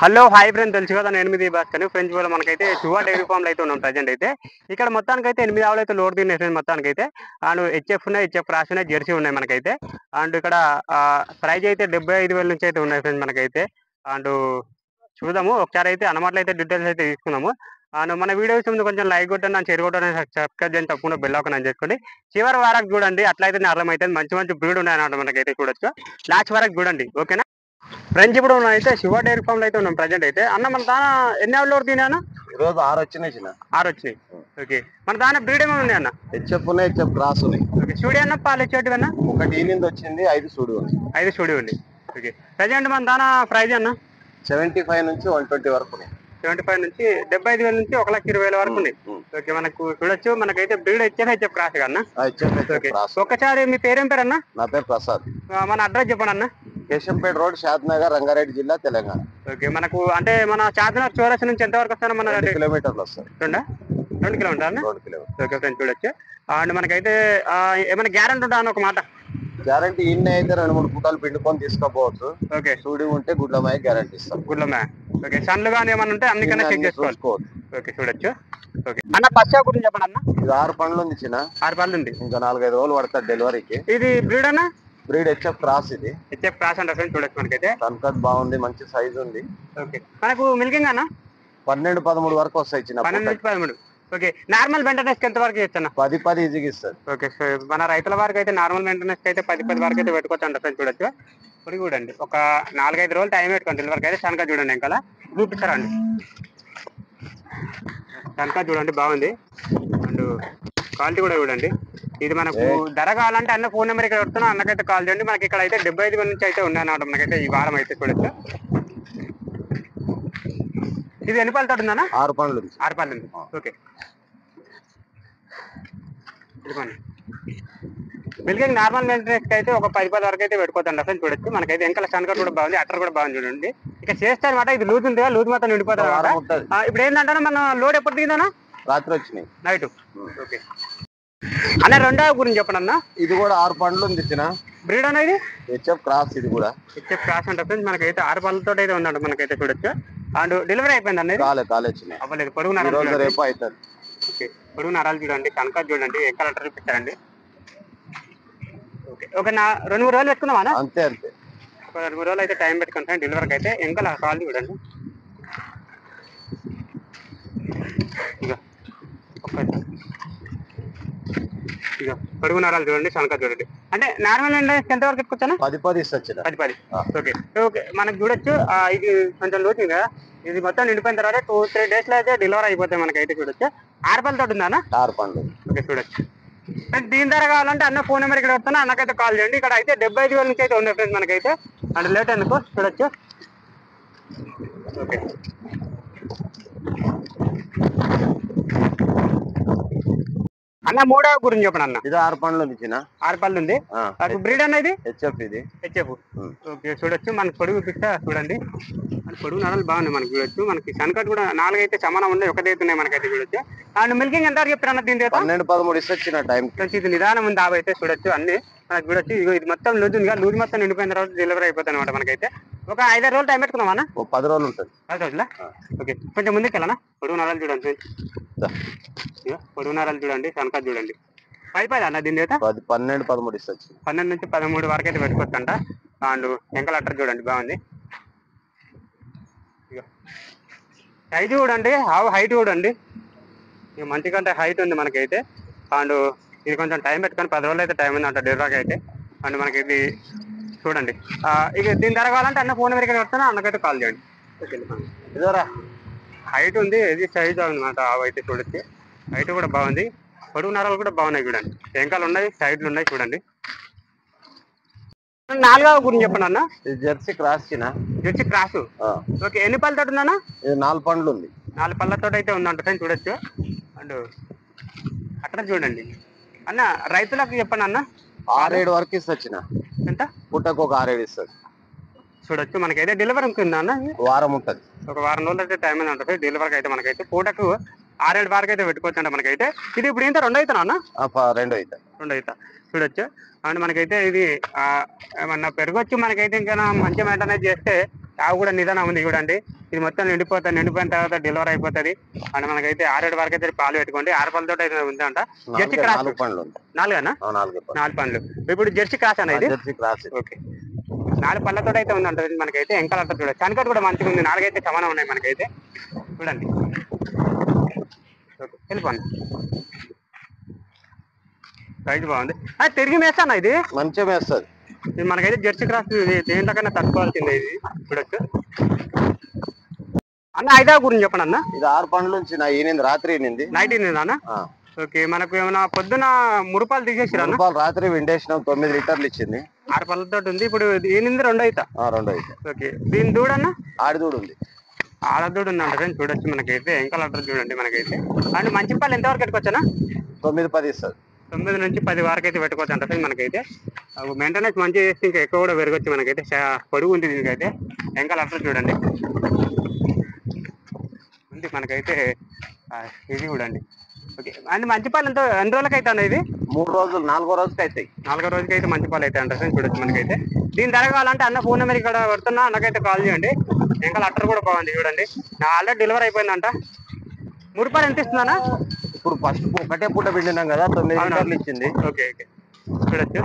Hello hi friend, తెలుసు కదా నేను 8 భాస్కర్ ఫ్రెండ్స్ వల్ల మనకైతే శివ డైరీ ఫామ్ లో అయితే ఉన్నాం ప్రజెంట్ అయితే. ఇక్కడ మొత్తానికైతే 8 ఆవులు అయితే లోడ్ తిన్నాయి ఫ్రెండ్. మొత్తానికైతే అండ్ హెచ్ఎఫ్ ఉన్నాయి, హెచ్ఎఫ్ క్రాస్ ఉన్నాయి, జెర్సీ ఉన్నాయి మనకైతే. అండ్ ఇక్కడ ప్రైజ్ అయితే 75,000 నుంచి అయితే ఉన్నాయి ఫ్రెండ్ మనకైతే. అండ్ చూద్దాము ఒకసారి అయితే అన్నమాటలు అయితే డీటెయిల్స్ అయితే తీసుకున్నాము. అండ్ మన వీడియోస్ ముందు కొంచెం లైక్ కొట్టండి, షేర్ కొట్టండి, సబ్స్క్రైబ్ చేయండి, తప్పకుండా బెల్ ఐకాన్ అని చేసుకోండి. చివరి వరకు చూడండి, అట్లయితే అర్థమైతే మంచి మంచి బ్రీడ్ ఉన్నాయి అన్నమాట మనకైతే చూడొచ్చు. లాస్ట్ వరకు చూడండి, ఓకేనా ఫ్రెండ్స్. ఇప్పుడు అయితే శివ డైరీ ఫామ్ లో అయితే ఉన్నాం ప్రజెంట్ అయితే. అన్న మన దానా ఎన్ని ఆవులు లోడ్ తినా? ఈరోజు 6 వచ్చినాయి చిన్న. 6 వచ్చినాయి. ఓకే, మన దానా బ్రీడ్ ఏమైనా ఉన్నాయి అన్న? హెచ్ఎఫ్ ఉన్నాయి, హెచ్ఎఫ్ క్రాస్ ఉన్నాయి. ఓకే, స్టూడియో అన్న పాలు హెచ్ఎఫ్ అన్న? ఒకటి ఈనింది వచ్చింది, 5 సూడి ఉంది. 5 స్టూడియో ఉంది. ఓకే, ప్రజెంట్ మన దానా ప్రైజ్ అన్న 75 నుంచి 120 వరకు ఉన్నాయి. 75 నుంచి 75,000 నుంచి 1,20,000 వరకు ఉంది. ఓకే, మనకు చూడొచ్చు. మనకైతే బ్రీడ్ హెచ్ఎఫ్ క్రాస్ కన్నా. ఒక్కసారి మీ పేరేం పేరు అన్న? నా పేరు ప్రసాద్. మన అడ్రస్ చెప్పండి అన్న. కేశంపేట రోడ్, షాద్నగర్, రంగారెడ్డి జిల్లా, తెలంగాణ. ఓకే, మనకు అంటే మన చార్మినార్ చౌరస్తా నుంచి ఎంత వరకు వస్తాను? మన 2 కిలోమీటర్లు వస్తారు. 2 కిలోమీటర్ అన్న. 2 కిలోమీటర్. ఓకే ఫ్రెండ్స్, చూడొచ్చు. అండ్ మనకైతే ఏమైనా గ్యారెంటీ ఉందా అన్న? ఒక మాట గ్యారంటీ ఇన్ని అయితే 2-3 పూటలు పిండుకొని తీసుకోపోవచ్చు. ఓకే, సూడి ఉంటే గుడ్లమాయ గ్యారంటీ ఇస్తాం. గుడ్లమాయ. ఓకే, సన్లు కానీ ఏమన్నా ఉంటే అన్నికన్నా చెక్ చేసుకోవచ్చు. ఓకే, చూడొచ్చు. ఓకే అన్న, బస్సా గురించి చెప్పండి అన్న. ఇది 6 పండ్లు ఉంది చిన్న. 6 పళ్ళు ఉంది. ఇంకా 4-5 రోజులు పడతారు డెలివరీకి. ఇది బ్రీడ్ అన్న? Breed HF cross. ఇది హెచ్ఎఫ్ క్రాస్ అంటే ఫ్రెండ్స్ చూడొచ్చు. మనకైతే కన్కట్ బాగుంది, మంచి సైజ్ ఉంది. ఓకే, మనకు మిల్కింగ్ అన్న 12-13 వరకు వస్తాయి చిన్న. 12 నుంచి 13. ఓకే, నార్మల్ మెయింటెనెన్స్ ఎంత వరకు చేస్తాను? 10 ఈజీగా ఇస్తారు. ఓకే, మన రైతుల వారికి అయితే నార్మల్ మెయింటెనెన్స్ అయితే 10 వరకు అయితే పెట్టుకోవచ్చు అంట ఫ్రెండ్స్ చూడొచ్చు. ఇప్పుడు చూడండి, ఒక 4-5 రోజులు టైం పెట్టుకోండి డెలివరీకి అయితే. సన్కా చూడండి, ఇంకా చూపిస్తారండి. సన్కా చూడండి, బాగుంది. అండ్ క్వాలిటీ కూడా చూడండి. ఇది మనకు ధర కావాలంటే అన్న ఫోన్ నెంబర్ ఇక్కడ వస్తున్నా, అన్నకైతే కాల్ చేయండి. మనకి ఇక్కడ అయితే 75,000 నుంచి అయితే ఉన్నాయన్నమాట మనకైతే ఈ వారం అయితే చూడొచ్చు. ఇది ఎన్ని పళ్ళతో ఉందన్న? 6 పళ్ళు. 6 పళ్ళు ఉంది. ఓకే, మిల్కింగ్ నార్మల్ మెయింటెనెన్స్ అయితే ఒక 10 వరకు అయితే పెట్టుకోవద్దండి ఫ్రెండ్స్ చూడొచ్చు. మనకైతే వెనకాల సన్కట్ కూడా బాగుంది, అట్టర్ కూడా బాగుంది చూడండి. ఇక చేస్తే అనమాట ఇది లూజ్ ఉంది, లూజ్ మొత్తం నిండిపోతుంది అనమాట. ఇప్పుడు ఏంటంటే మన లోడ్ ఎప్పుడు దిగిందన్నా? రాత్రి వచ్చినాయి, నైట్. ఓకే అన్న, రెండవ గురించి చెప్పండి అన్న. ఇది కూడా 6 పండ్లు ఉంది చిన్న. బ్రీడ్ అన్న ఇది హెచ్ఎఫ్ క్రాస్. ఇది కూడా హెచ్ఎఫ్ క్రాస్ అంటే ఫ్రెండ్స్ మనకైతే 6 పళ్ళతో అయితే ఉందంట మనకైతే చూడొచ్చు. అండ్ డెలివరీ అయిపోయింది అన్న? అవ్వలేదు, పొడుగు నరాలు. రేపు అవుతుంది. ఓకే, పొడుగు నరాలు చూడండి, కనకాలు చూడండి, ఎక్కడ అట్టర్ చూపిస్తారండి. ఓకే, ఒక 2-3 రోజులు పెట్టుకుందామా? అంతే అంతే, ఒక 2-3 రోజులు అయితే టైం పెట్టుకుంటాను డెలివరీకి అయితే. ఇంకా కాల్ చూడండి, ఇక ఇక పొడుగు నరాలు చూడండి, సనక చూడండి. అంటే నార్మల్ మెయింటెనెన్స్ ఎంత వరకు పెట్టుకోవచ్చాను? 10 ఇస్తుంది. 10. ఓకే ఓకే, మనకు చూడొచ్చు. ఇది కొంచెం లోచింగ్ కదా, ఇది మొత్తం నిండిపోయిన తర్వాత 2-3 డేస్ లో అయితే డెలివరీ అయిపోతాయి మనకైతే చూడొచ్చు. 6 పళ్ళతో ఉందా? 6 పండ్లు. ఓకే, చూడొచ్చు. దీని ధర కావాలంటే అన్న ఫోన్ నెంబర్ ఇక్కడ వస్తున్నా, అన్నకైతే కాల్ చేయండి. ఇక్కడ అయితే 75,000 నుంచి అయితే ఉన్నాయి ఫ్రెండ్స్ మనకైతే. అండ్ లేట్ ఎందుకు చూడొచ్చు. ఓకే, అన్న మూడవ గురించి చెప్పండి అన్న. ఇది 6 పండ్లు ఉంది చిన్న. 6 పళ్ళు ఉంది. బ్రీడ్ అన్న ఇది హెచ్ఎఫ్. ఇది హెచ్ఎఫ్. ఓకే, చూడొచ్చు. మనకు పొడుగు పిస్తా చూడండి, మన పొడుగు నరాలు బాగున్నాయి మనకి చూడొచ్చు. మనకి సన్కట్ కూడా 4 అయితే సమానం ఉన్నాయి, ఒకటే ఉన్నాయి మనకైతే చూడొచ్చు. అండ్ మిల్కింగ్ ఎంత చెప్తారు అన్న దీని? 12-13 ఇస్తుంది టైం. ఇది నిదానం ఉంది, అయితే చూడొచ్చు అన్ని మనకు చూడొచ్చు. ఇది మొత్తం లూజ్ ఉంది, లూజ్ మొత్తం నిండిపోయిన తర్వాత డెలివరీ అయిపోతుంది అనమాట మనకైతే. ఒక 5-6 రోజులు టైం పెట్టుకున్నాం అన్న? 10 రోజులు ఉంటుంది. 10 రోజులా? ఓకే, కొంచెం ముందుకు వెళ్ళనా. పొడుగు నరాలు చూడండి, పొడుగు నరాలు చూడండి, సన్కట్ చూడండి. 10 అన్న దీని అయితే 12-13 ఇస్తుంది. 12 నుంచి 13 వరకు అయితే పెట్టుకోవచ్చు అంట. అండ్ వెంకల అట్టర్ చూడండి, బాగుంది. ఇక సైజు చూడండి, హైట్ చూడండి, ఇక మంచి కంటే హైట్ ఉంది మనకైతే. అండ్ ఇది కొంచెం టైం పెట్టుకొని 10 రోజులు అయితే టైం ఉంది అంట డెలివరీకి అయితే. అండ్ మనకి ఇది చూడండి. ఇక దీని ధర కావాలంటే అన్న ఫోన్ నెంబర్ వస్తాను, అన్నకైతే కాల్ చేయండి. ఓకే, ఇదోరా హైట్ ఉంది, ఇది సైజు అనమాట. అయితే చూడొచ్చు, హైట్ కూడా బాగుంది, పొడుగు నరాలు కూడా బాగున్నాయి చూడండి. వెంకాలు ఉన్నాయి, సైడ్లు ఉన్నాయి చూడండి. 4వ గురించి చెప్పండి అన్న. జెర్సీ క్రాస్ చిన్న. Jersey cross. ఓకే, ఎన్ని పళ్ళతో ఉందన్న? ఇది 4 పండ్లు ఉంది. 4 పళ్ళతో అయితే ఉందంట ఫ్రెండ్స్ చూడొచ్చు. అండ్ అక్కడ చూడండి అన్న, రైతులకు చెప్పండి అన్న. 6-7 వరకు ఇస్తుంది. ఎంత పుట్టకు ఒక 6-7 ఇస్తుంది చూడొచ్చు. మనకైతే డెలివరీ ఉంటుందా అన్న? వారం ఉంటుంది. ఒక వారం రోజులు అయితే టైం అనేది ఉంటుంది డెలివరీకి అయితే. మనకైతే పూటకు 6-7 వరకు అయితే పెట్టుకోవచ్చు అంట మనకైతే. ఇది ఇప్పుడు ఏంటో 2 అవుతానా అన్న? 2 అవుతా చూడొచ్చు. అండ్ మనకైతే ఇది ఏమన్నా పెరగొచ్చు మనకైతే. ఇంకా మంచి మెయింటెనెన్స్ చేస్తే ఆవు కూడా నిదానం ఉంది చూడండి. ఇది మొత్తం నిండిపోయిన తర్వాత డెలివరీ అయిపోతుంది. అండ్ మనకైతే 6 వరకు అయితే పాలు పెట్టుకోండి. 6 పళ్ళతో అయితే ఉందంట. జెర్సీ క్రాస్ 4 పండ్లు ఉంటాయి. 4 4 పండ్లు. 4 పళ్ళు. ఇప్పుడు జెర్సీ క్రాస్ అన్న ఇది. Jersey cross. ఓకే, 4 పళ్ళతో అయితే ఉందంట మనకైతే. ఎంకల్ అంతా చూడండి, చనికట్టు కూడా మంచిగా ఉంది. 4 అయితే సమానం ఉన్నాయి మనకైతే. చూడండి, ఓకే వెళ్ళిపోండి. రైతు బాగుంది. అది తిరిగి మేస్తానా ఇది మంచిగా వేస్తుంది. ఇది మనకైతే జెర్సీ క్రాస్ దేంట్లోకైనా తట్టుకోవాల్సిందే. ఇది చూడొచ్చు అన్న. 5వ గురించి చెప్పండి అన్న. ఇది 6 పండ్ల నుంచి ఈనింది, రాత్రి ఈనింది. నైట్ అన్న. ఓకే, మనకు ఏమైనా పొద్దున మురుపాలు తీసేసిరా అన్న? మురుపాలు రాత్రి విండేసినాం, 9 లీటర్లు ఇచ్చింది. 6 పళ్ళతో ఉంది. ఇప్పుడు ఈనింది 2 అవుతా. 2 అయితే. ఓకే, దీని దూడన్న? ఆడిదూడు ఉంది. ఆడదూడు ఉంది అంటే చూడొచ్చు మనకైతే. ఎంకల్ అంటారు చూడండి మనకైతే. అండ్ మంచి పాలు ఎంతవరకు పెట్టుకోవచ్చనా? 9-10 ఇస్తుంది. 9 నుంచి 10 వరకు అయితే పెట్టుకోవచ్చు అంటారు మనకైతే. మెయింటెనెన్స్ మంచిగా చేస్తే ఇంకా ఎక్కువ కూడా పెరగచ్చు మనకైతే. పొడుగు ఉంది దీనికైతే. ఎంకల్ అంటారు చూడండి ఉంది మనకైతే. ఇది చూడండి. ఓకే, అండ్ మంచి పాలు ఎన్ని రోజులకి అయితే అన్న ఇది? 3 రోజులు, 4వ రోజుకి అవుతాయి. 4వ రోజుకి అయితే మంచి పాలు అయితే అంటారు చూడొచ్చు మనకైతే. దీని ధర కావాలంటే అన్న ఫోన్ నెంబర్ ఇక్కడ పెడుతున్నా, అన్నకైతే కాల్ చేయండి. ఇంకా అట్టర్ కూడా బాగుంది చూడండి. నా ఆల్రెడీ డెలివరీ అయిపోయిందంట. మురుపాలు ఎంత ఇస్తుందన్నా? ఇప్పుడు ఫస్ట్ ఒకటే పూట పిండినాం కదా, 9 లీటర్లు ఇచ్చింది. ఓకే ఓకే, చూడొచ్చు.